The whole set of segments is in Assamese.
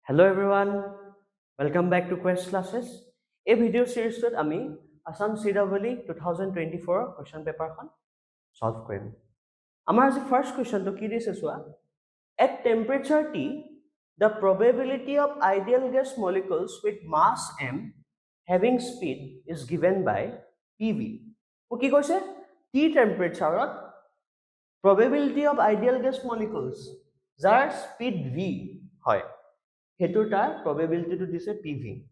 Hello everyone, welcome back to Quest Classes. A video series with Ami, Assam CEE 2024 question paper solve krim. Amar the first question to kiri seswa. At temperature T, the probability of ideal gas molecules with mass m having speed is given by PV. Okay, koise T temperature probability of ideal gas molecules jar speed V hoy. Hetu tar probability to this PV.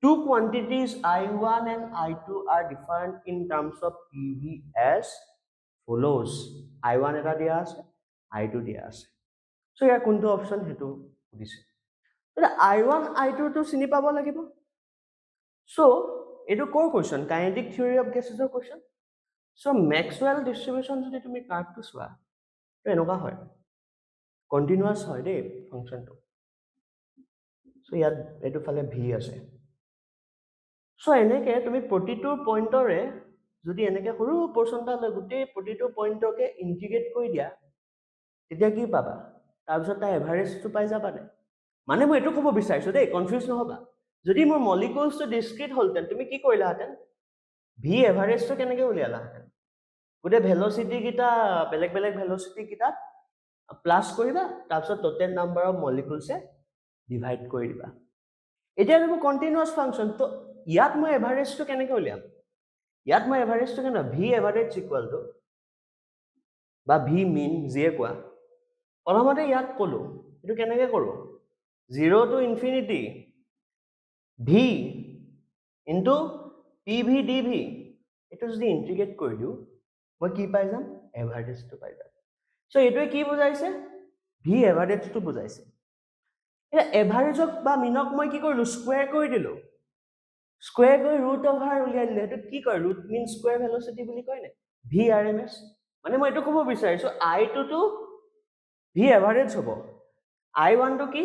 Two quantities I1 and I2 are defined in terms of PV as follows. I1 eta dia ase, I2 dia ase. So here kuntu option hetu dise. I1, I2 to chini pabo lagibo. So etu core question, kinetic theory of gases or question. So Maxwell distribution jodi tumi curve to swa. To enoka hoy. Continuous hoy de function to. So yat etu phale V ase. So eneke tumi প্ৰতিটো পইণ্টৰে যদি এনেকে সৰু পোৰশনটা লৈ গুটে প্ৰতিটো পইণ্টকে ইন্টিগ্ৰেট কৰি দিয়া তেতিয়া কি পাবা তাৰ পিছত তা এভাৰেজটো পাই যাবা নে মানে মই এটো ক'ব বিচাৰিছো দেই কনফিউজ নহবা যদি মোৰ মলিকুলছটো ডিসক্ৰিট হলতেন তুমি কি কৰিলাহেতেন ভি এভাৰেজটো কেনেকে উলিয়ালাহেতেন গুটে ভেলোসিটি কিটা বেলেগ বেলেগ ভেলোসিটি কিটা প্লাস কৰিবা তাৰ পিছত টোটাল নাম্বাৰ অফ মলিকুলছে ডিভাইড কৰি দিবা এতিয়া দেখো কন্টিনিউয়াস ফাংশন তো ইয়াত মই এভাৰেজটো কেনেকে উলিয়াম ইয়াত মই এভাৰেজটো কেনে ভি এভাৰেজ ইকুয়াল টু বা ভি মিন জিয়ে কোৱা প্ৰথমতে ইয়াত কলো এটো কেনেকে কৰো 0 to infinity V into PV ডিভি এটো যদি ইন্টিগ্ৰেট কৰি দিও মই কি পাই যাম এভাৰেজটো পাই যাম সো এটোৱে কি বুজাইছে ভি এভাৰেজটো বুজাইছে এটা এভাৰেজক বা মিনক মই কি কৰিলো স্কয়াৰ কৰি দিলো স্কয়াৰ কৰি ৰুট ওভাৰ উলিয়াই দিলে এটো কি কয় ৰুট মিন স্কয়াৰ ভেলোসিটি বুলি কয় নে ভি আৰএমএস মানে মই এটো ক'ব বিচাৰিছো i2 টু ভি এভাৰেজ হ'ব i1 টু কি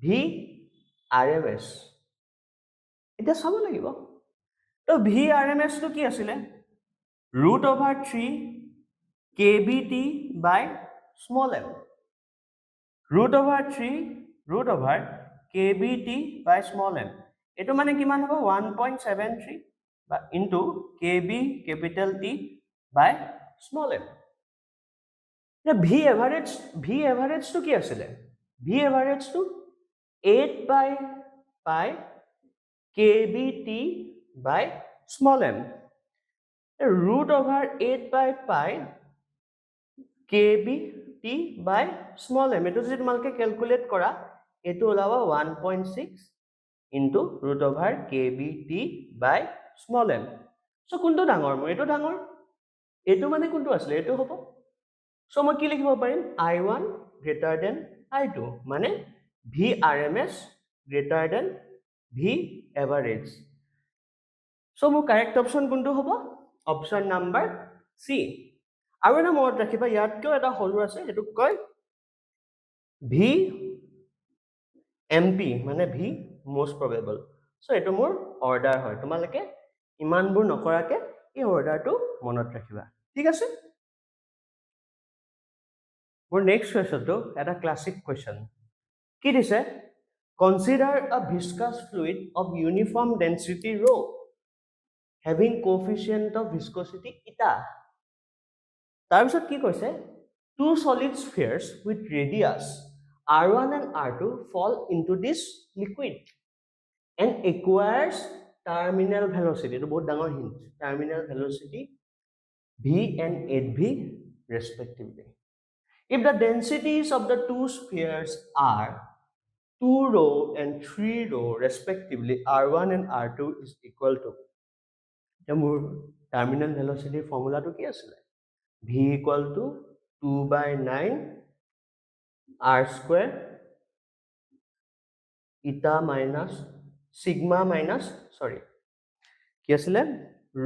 ভি আৰএমএস এটা চাব লাগিব তো ভি আৰএমএস টু কি আছিল root over 3 kBt by small m root over 3 root over kBt by small m এটো মানে কিমান হ'ব 1.73 বা into kb capital T by small m এটা v average to কি আছিল v average to 8 by pi kBt by small m root over 8 by pi kBt by small m এটো যদি তোমালকে ক্যালকুলেট কৰা এটো ওলাবা 1.6 into root over kBt by small m so কোনটো ডাঙৰ মই এটো ডাঙৰ এটো মানে কোনটো আছিল এটো হ'ব so মই কি লিখিব পাৰিম i1 greater than i2 মানে vrms greater than v average so মোৰ কাৰেক্ট অপশন কোনটো হ'ব অপশন নাম্বাৰ সি আৰু এটা মনত ৰাখিবা ইয়াতকৈ এটা হলু আছে এটো কয় ভি এমপি মানে ভি মোস্ট প্ৰবেবল সো এটো মোৰ অৰ্ডাৰ হয় তোমালকে ইমানবোৰ নকৰাকে এই অৰ্ডাৰটো মনত ৰাখিবা ঠিক আছে মোৰ নেক্সট কোৱেশ্চনটো এটা ক্লাসিক কোৱেশ্চন কি দিছে consider a viscous fluid of uniform density rho having coefficient of viscosity eta তাৰপিছত কি কৈছে two solid spheres with radius r1 and r2 fall into this liquid and acquires terminal velocity এটো বহুত ডাঙৰ hint terminal velocity v and 8v respectively if the densities of the two spheres are 2 rho and 3 rho respectively r1 and r2 is equal to the terminal velocity formula to কি আছিল v equal to 2 by 9 r square eta minus sigma minus sorry কি আছিল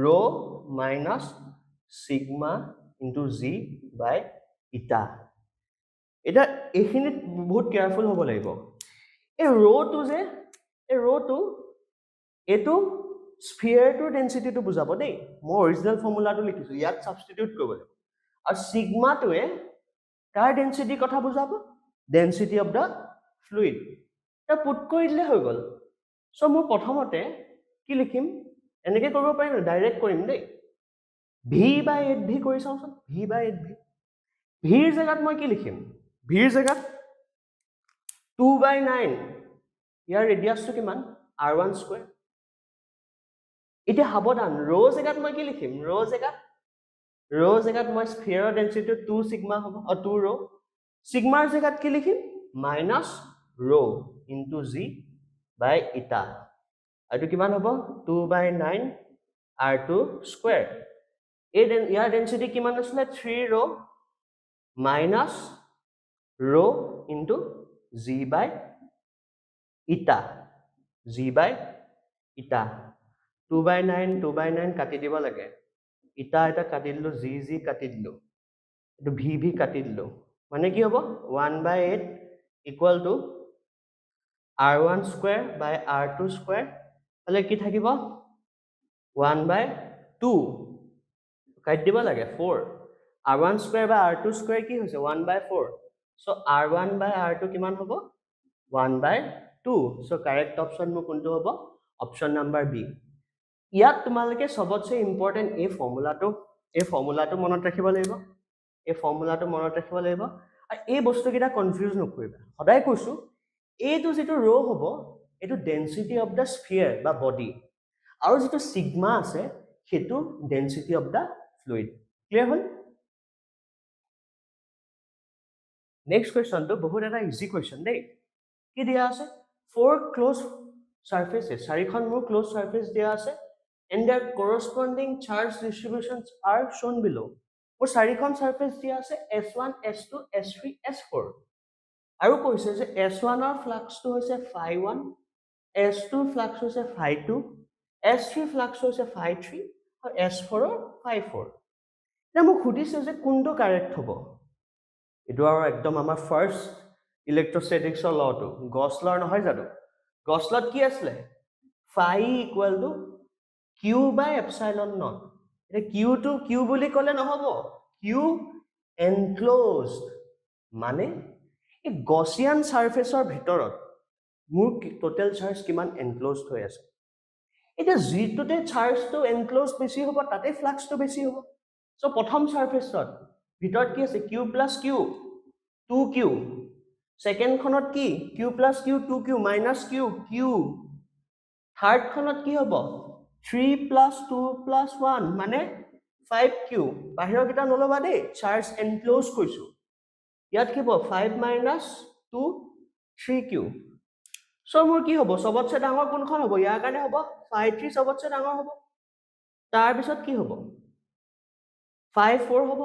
rho minus sigma into z by eta এটা এখিনিত বহুত কেয়ারফুল হ'ব লাগিব এই rho টু যে এই rho টু এটো স্ফিয়াৰটোৰ ডেন্সিটিটো বুজাব দেই মই অৰিজিনাল ফৰ্মুলাটো লিখিছো ইয়াত সাবস্টিটিউট কৰিব লাগিব আৰু সিগমাটোৱে কাৰ ডেন্সিটি কথা বুজাব density of the fluid put কৰি দিলে হৈ গ'ল সো মোৰ প্ৰথমতে কি লিখিম এনেকৈ কৰিব পাৰিম ডাইৰেক্ট কৰিম দেই ভি বাই 8v কৰি চাওঁচোন ভি বাই 8v ভিৰ জেগাত মই কি লিখিম ভিৰ জেগাত 2/9 ইয়াৰ ৰেডিয়াছটো কিমান r1 স্কয়াৰ এতিয়া সাৱধান ৰ জেগাত মই কি লিখিম ৰ জেগাত মই স্ফিয়াৰৰ ডেনসিটি 2 সিগমা হ'ব 2 ৰ সিগমাৰ জেগাত কি লিখিম মাইনাছ ৰ ইনটু জি বাই ইটা আৰু কিমান হ'ব 2/9 r2 স্কয়াৰ ইয়াৰ ডেনসিটি কিমান আছিল 3 ৰ মাইনাছ ৰ ইনটু জি বাই ইটা 2/9 কাটি দিব লাগে ইটা এটা কাটি দিলো জি কাটি দিলো এটো ভি কাটি দিলো মানে কি হ'ব 1/8 equal to r1 square by r2 square হলে কি থাকিব 1/2 কাটি দিব লাগে 4 r1 square by r2 square কি হৈছে 1/4 সো r1 বাই r2 কিমান হ'ব 1/2 সো কাৰেক্ট অপচন মোৰ কোনটো হ'ব অপচন নাম্বাৰ বি ইয়াত তোমালকে সবতছে ইম্পৰ্টেন্ট এই ফৰ্মুলাটো মনত ৰাখিব লাগিব আৰু এই বস্তুকেইটা কনফিউজ নকৰিবা সদায় কৈছো এইটো যেটো ৰ হ'ব এটো ডেনসিটি অফ দা স্ফিয়াৰ বা বডি আৰু যেটো সিগমা আছে হেতু density of the fluid clear হল নেক্সট কোৱেশ্চনটো বহুত এটা ইজি কোৱেশ্চন দেই কি দিয়া আছে 4 ক্লোজ সাৰফেসেস চাৰিখন মোৰ ক্লোজ সাৰফেস দিয়া আছে and their corresponding charge distributions are shown below মোৰ চাৰিখন সাৰফেস দিয়া আছে s1 s2 s3 s4 আৰু কৈছে যে s1 ৰ ফ্লাক্সটো হৈছে phi1 s2 ফ্লাক্স হৈছে phi2 s3 ফ্লাক্স হৈছে phi3 আৰু s4 ৰ phi4 এতিয়া মোক খুদিছে যে কোনটো কাৰেক্ট হ'ব এটো আৰু একদম আমাৰ ফাৰ্স্ট ইলেক্ট্ৰোস্ট্যাটিক্সৰ লটো গছ লৰ নহয় জানো গছ লত কি আছিল phi equal to q by epsilon naught এটা q to q বুলি কলে নহব q enclosed মানে এই গসিয়ান সাৰফেসৰ ভিতৰত মোৰ টোটাল চাৰ্জ কিমান এনক্লোজড হৈ আছে এটা জিটোতে চাৰ্জটো এনক্লোজড বেছি হ'ব তাতে ফ্লাক্সটো বেছি হ'ব সো প্ৰথম সাৰফেসত ভিতৰত কি আছে q plus q 2q second খনত কি q plus q 2q minus q q third খনত কি হ'ব 3 plus 2 plus 1 মানে 5q বাহিৰৰ কিটা নলবা দেই চাৰ্জ এনক্লোজ কৈছো ইয়াত কি হ'ব 5 minus 2 3q সো মোৰ কি হ'ব সবতছে ডাঙৰ কোনখন হ'ব ইয়াৰ কাৰণে হ'ব 5 3 সবতছে ডাঙৰ হ'ব তাৰ পিছত কি হ'ব 5 4 হ'ব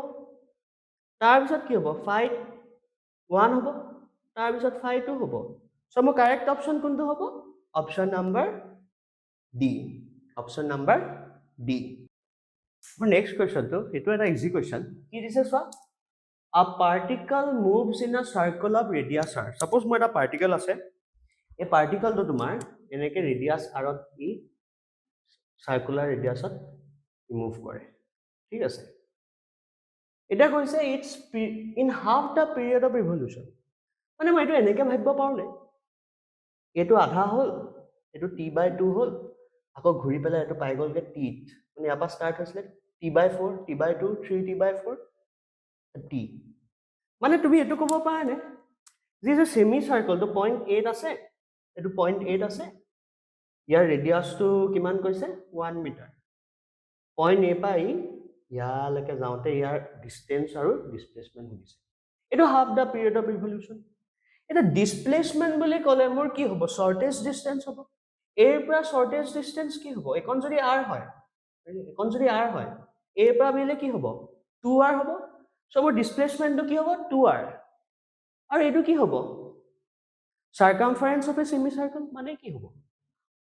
তাৰ পিছত কি হ'ব 5 1 হ'ব তাৰ পিছত 5 2 হ'ব সো মোৰ কাৰেক্ট অপচন কোনটো হ'ব option number D option number D মোৰ নেক্সট কোৱেশ্চনটো এটো এটা ইজি কোৱেশ্চন কি দিছে so a particle moves in a circle of radius r suppose মোৰ এটা পাৰ্টিকল আছে এই পাৰ্টিকলটো তোমাৰ এনেকে ৰেডিয়াস আৰত ই সাৰ্কুলাৰ ৰেডিয়াসত মুভ কৰে ঠিক আছে এটা কৈছে it's in half the period of revolution মানে মই এটো এনেকে ভাবিব পাৰো নে এটো আধা হল এটো t/2 হল আকৌ ঘুৰি পেলাই এটো পাই গলকে t মানে ইয়াপা স্টাৰ্ট হৈছিল t/4 t/2 3t/4 t মানে তুমি এটো ক'ব পাৰা নে যে সেমি সাৰ্কেলটো 0.8 আছে এটো 0.8 আছে ইয়াৰ ৰেডিয়াসটো কিমান কৈছে 1 মিটাৰ 0.a পাই ইয়ালৈকে যাওঁতে ইয়াৰ ডিসটেন্স আৰু ডিসপ্লেসমেন্ট হৈছে এটো হাফ দা পিৰিয়ড অফ ৰিভলিউশন এটা ডিসপ্লেসমেন্ট বুলি ক'লে মোৰ কি হ'ব শৰ্টেজ ডিসটেন্স হ'ব এৰ পৰা শৰ্টেজ ডিসটেন্স কি হ'ব এখন যদি r হয় এৰ পৰা বিলে কি হ'ব 2r হ'ব সো মোৰ ডিসপ্লেসমেন্টটো কি হ'ব 2r আৰু এটো কি হ'ব সাৰকামফাৰেন্স অফ এ সেমি সাৰ্কেল মানে কি হ'ব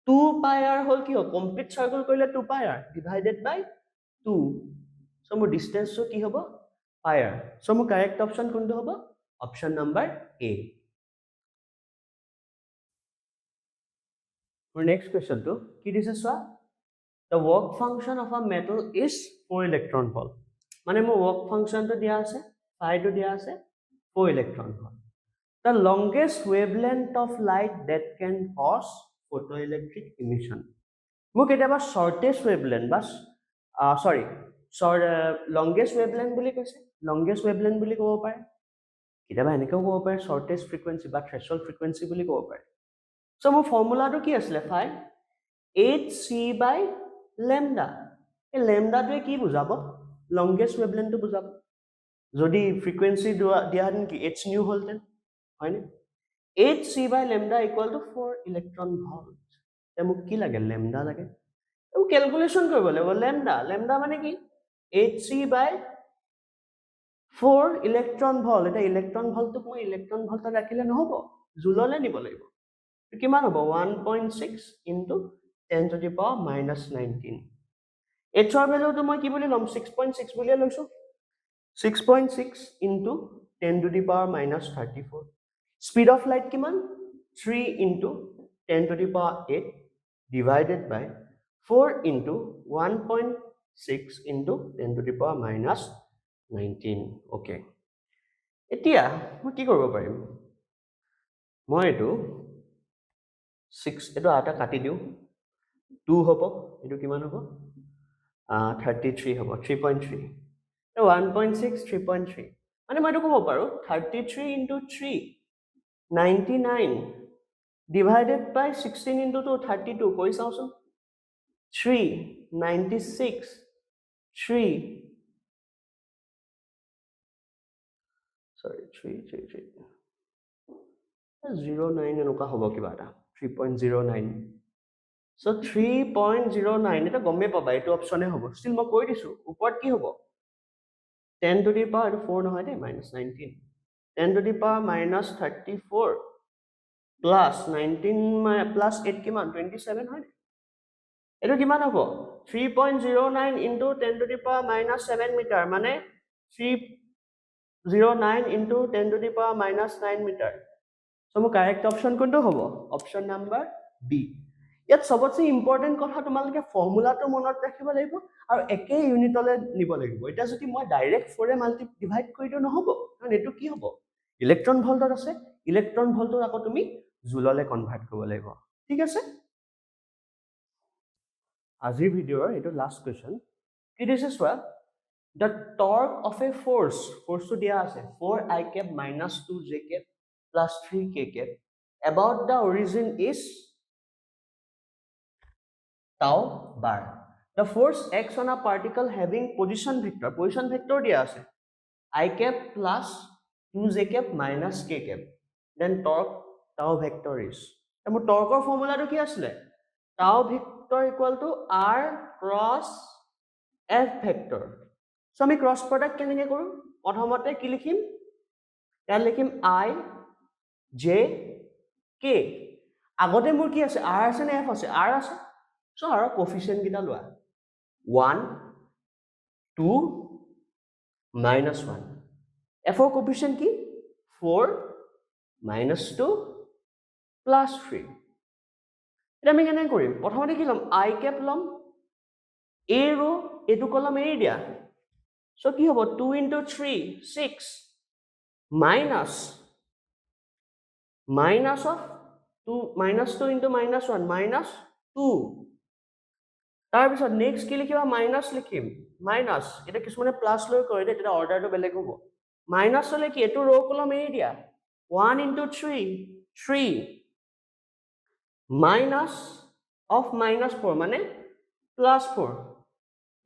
2 pi r হল কি হ'ব কমপ্লিট সাৰ্কেল কৰিলে 2 pi r ডিভাইডেড বাই 2 সো মোৰ ডিসটেন্সটো কি হ'ব pi r সো মোৰ কাৰেক্ট অপচন কোনটো হ'ব অপচন নাম্বাৰ এ মোৰ নেক্সট কোৱেশ্চনটো কি দিছে চোৱা the work function of a metal is 4 electron volt মানে মোৰ work function টো দিয়া আছে phi টো দিয়া আছে 4 electron volt The longest wavelength of light that can cause photoelectric emission. মোক কেতিয়াবা shortest wavelength বাস sorry longest wavelength বুলি কৈছে longest wavelength বুলি ক'ব পাৰে কেতিয়াবা এনেকেও ক'ব পাৰে shortest frequency বা threshold frequency বুলি ক'ব পাৰে so মোৰ ফৰ্মুলাটো কি আছিলে find hc by lambda এই ল্যামডাটোৱে কি বুজাব longest wavelength টো বুজাব যদি frequency দিয়া হেতেন কি h nu হলতেন হয়নে hc by lambda equal to 4 electron volt তে মোক কি লাগে lambda লাগে ও ক্যালকুলেশন কৰিব লাগিব lambda মানে কি hc by 4 ইলেক্ট্ৰন ভল্ট এটা ইলেক্ট্ৰন ভল্টক মই ইলেক্ট্ৰন ভল্টত ৰাখিলে নহব জুললে নিব লাগিব কিমান হ'ব 1.6 into 10 to the power minus 19 h ৰ ভ্যালুটো মই কি বুলি লম 6.6 বুলি লৈছো 6.6 into 10 to the power minus 34 speed of light কিমান 3 into 10 to the power 8 divided by 4 into 1.6 into 10 to the power minus 19 okay এতিয়া মই কি কৰিব পাৰিম মই এটো 6 এটো আটা কাটি দিও 2 হ'ব এটো কিমান হ'ব 33 হ'ব 3.3 তো 1.6 3.3 মানে মই এটো ক'ব পাৰো 33 into 3 99 divided by 16 into 2 32 কৰি চাওচোন 3 96 3 sorry 09 এনেকুৱা হ'ব কিবা এটা 3.09 so 3.09 এটা গমে পাবা এটো অপচনে হ'ব স্টিল মই কৈ দিছো উপৰত কি হ'ব 10 to the power 4 নহয় দে -19 10 to the power -34 plus 19 plus 8 কিমান 27 হয় এটো কিমান হ'ব 3.09 into 10 to the power -7 metre মানে 309 into 10 to the power -9 metre so মোৰ কাৰেক্ট অপচন কোনটো হ'ব অপচন নাম্বাৰ বি ইয়াত সবতছে ইম্পৰ্টেন্ট কথা তোমালকে ফৰ্মুলাটো মনত ৰাখিব লাগিব আৰু একে ইউনিটলে নিব লাগিব এটা যদি মই ডাইৰেক্ট 4 এ মাল্টি ডিভাইড কৰি দিও নহব কাৰণ এটো কি হ'ব ইলেক্ট্ৰন ভল্টত আছে ইলেক্ট্ৰন ভল্টৰ আকৌ তুমি জুললে কনভাৰ্ট কৰিব লাগিব ঠিক আছে আজিৰ ভিডিওৰ এটো লাষ্ট কোৱেশ্চন কি দিছে সোৱা the torque of a force to দিয়া আছে 4i cap minus 2j cap plus 3k cap about the origin is tau bar the force acts on a particle having position vector দিয়া আছে i cap plus 2j cap minus k cap then torque tau vector is মোৰ টৰ্কৰ ফৰ্মুলাটো কি আছিল tau vector equal to r cross f vector so আমি ক্ৰস প্ৰডাক্ট কেনেকৈ কৰো প্ৰথমতে কি লিখিম ইয়াত লিখিম i j k আগতে মোৰ কি আছে r আছে নে f আছে r আছে so r কোএফিচিয়েন্ট কিটা লোৱা 1 2 -1 f ৰ কোএফিচিয়েন্ট কি 4 -2 +3 এটা আমি কেনে কৰিম প্ৰথমতে কি লম i cap লম a ৰো এটো কলম এৰি দিয়া so কি হ'ব 2 into 3 6 minus of 2 -2 into -1 -2 তাৰ পিছত নেক্সট কি লিখিবা মাইনাস লিখিম মাইনাস এটা কিছুমানে প্লাস লৈ কৰে এটা অৰ্ডাৰটো বেলেগ হ'ব মাইনাস হলে কি এটো ৰো কলম এৰি দিয়া 1 into 3 3 minus of -4 মানে +4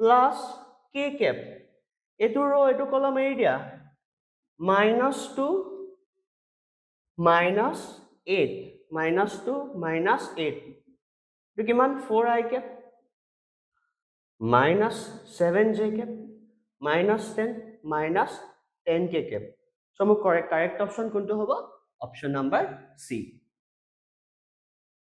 plus k cap এটো ৰো এটো কলম এৰি দিয়া -2 -8 -2 -8 এটো কিমান 4i cap -7j cap -10 -10k cap so মোৰ কাৰেক্ট অপশন কোনটো হ'ব অপশন নাম্বাৰ সি